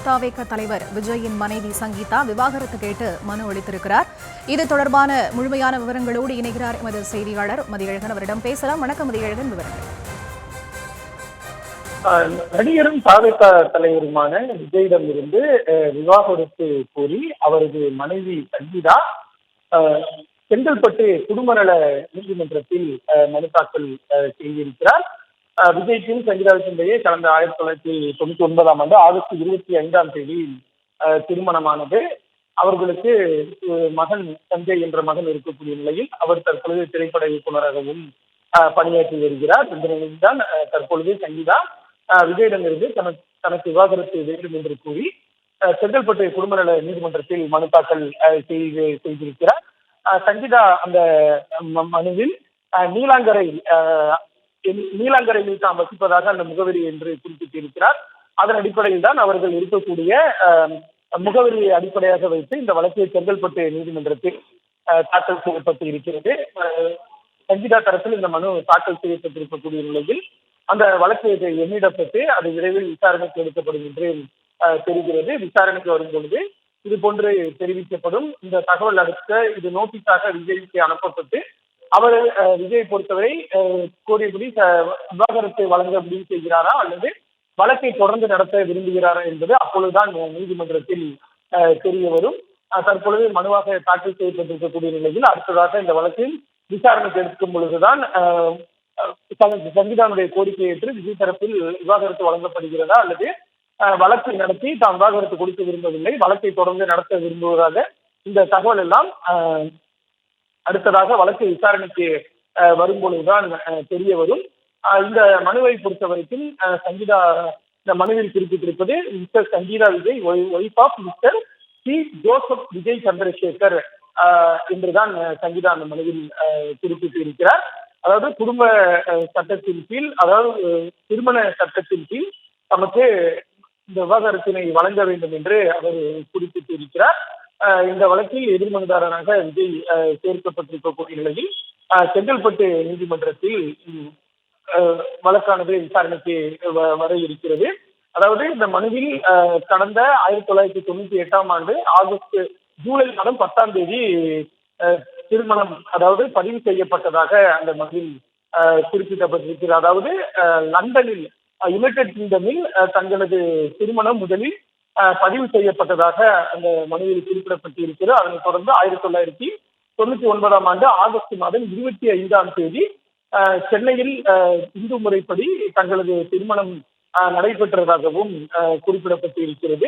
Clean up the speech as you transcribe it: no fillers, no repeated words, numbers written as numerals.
தாவேக தலைவர் விஜயின் மனைவி சங்கீதா விவாகரத்து கேட்டு மனு அளித்திருக்கிறார். இது தொடர்பான முழுமையான விவரங்களோடு இணைகிறார் எமது செய்தியாளர் மதியழகன். அவரிடம் பேசலாம். வணக்கம் மதியழகன், விவரங்கள். நடிகரும் தாவேக தலைவருமான விஜயிடம் இருந்து விவாகரத்து கோரி அவரது மனைவி சங்கீதா செங்கல்பட்டு குடும்பநல நீதிமன்றத்தில் மனு தாக்கல் செய்திருக்கிறார். விஜய்க்கும் சங்கீதாவுக்கும் இடையே கடந்த 1999 ஆகஸ்ட் 25 திருமணமானது. அவர்களுக்கு மகன் சஞ்சய் என்ற மகன் இருக்கக்கூடிய நிலையில் அவர் தற்பொழுது திரைப்பட இயக்குநராகவும் பணியாற்றி வருகிறார். இந்த நிலையில்தான் தற்பொழுது சங்கீதா விஜயிடமிருந்து தனக்கு விவாகரத்து வேண்டும் என்று கூறி செங்கல்பட்டு குடும்பநல நீதிமன்றத்தில் மனு தாக்கல் செய்திருக்கிறார். சங்கீதா அந்த மனுவில் நீலாங்கரையில் தாம் வசிப்பதாக அந்த முகவரி என்று குறிப்பிட்டிருக்கிறார். அதன் அடிப்படையில் தான் அவர்கள் இருக்கக்கூடிய முகவரியை அடிப்படையாக வைத்து இந்த வழக்கு செங்கல்பட்டு நீதிமன்றத்தில் தாக்கல் செய்யப்பட்டு இருக்கிறது. சங்கீதா தரப்பில் இந்த மனு தாக்கல் செய்யப்பட்டிருக்கக்கூடிய நிலையில் அந்த வழக்கு எண்ணிடப்பட்டு அது விரைவில் விசாரணைக்கு எடுக்கப்படும் என்று தெரிகிறது. விசாரணைக்கு வரும் பொழுது இது போன்று தெரிவிக்கப்படும். இந்த தகவல் அடுத்த இது நோட்டீஸாக விஜய்க்கு அனுப்பப்பட்டு அவர் விஜய் பொறுத்தவரை கோரியபடி விவாகரத்தை வழங்க முடிவு செய்கிறாரா அல்லது வழக்கை தொடர்ந்து நடத்த விரும்புகிறாரா என்பது அப்பொழுதுதான் நீதிமன்றத்தில் தெரிய வரும். தற்பொழுது மனுவாக தாக்கல் செய்யப்பட்டிருக்கக்கூடிய நிலையில் அடுத்ததாக இந்த வழக்கில் விசாரணைக்கு எடுக்கும் பொழுதுதான் சங்கீதாவுடைய கோரிக்கையை ஏற்று விஜய் தரப்பில் விவாகரத்து வழங்கப்படுகிறதா அல்லது வழக்கை நடத்தி தாம் விவாகரத்து கொடுக்க விரும்பவில்லை, வழக்கை தொடர்ந்து நடத்த விரும்புவதாக இந்த தகவல் எல்லாம் அடுத்ததாக வழக்கு விசாரணைக்கு வரும்பொழுதுதான் தெரிய வரும். இந்த மனுவை பொறுத்த வரைக்கும் சங்கீதா இந்த மனுவில் குறிப்பிட்டிருப்பது mister Sangeetha Vijay, wife of mister C Joseph Vijay Chandrasekhar என்றுதான் சங்கீதா அந்த மனுவில் குறிப்பிட்டு இருக்கிறார். அதாவது குடும்ப சட்டத்தின் கீழ், அதாவது திருமண சட்டத்தின் கீழ் நமக்கு இந்த விவாகரத்தினை வழங்க வேண்டும் என்று அவர் குறிப்பிட்டு இருக்கிறார். இந்த வழக்கில் எதிர்மனுதாரராக விஜய் சேர்க்கப்பட்டிருக்கக்கூடிய நிலையில் செங்கல்பட்டு நீதிமன்றத்தில் வழக்கானது விசாரணைக்கு வர இருக்கிறது. அதாவது இந்த மனுவில் கடந்த 1998 ஜூலை மாதம் 10 திருமணம் அதாவது பதிவு செய்யப்பட்டதாக அந்த மனுவில் குறிப்பிடப்பட்டிருக்கிறது. அதாவது லண்டனில் யுனைடெட் கிங்டமில் தங்களது திருமணம் முதலில் பதிவு செய்யப்பட்டதாக அந்த மனுவில் குறிப்பிடப்பட்டிருக்கிறது. அதனைத் தொடர்ந்து 1999 ஆகஸ்ட் மாதம் 25 சென்னையில் இந்து முறைப்படி தங்களது திருமணம் நடைபெற்றதாகவும் குறிப்பிடப்பட்டிருக்கிறது.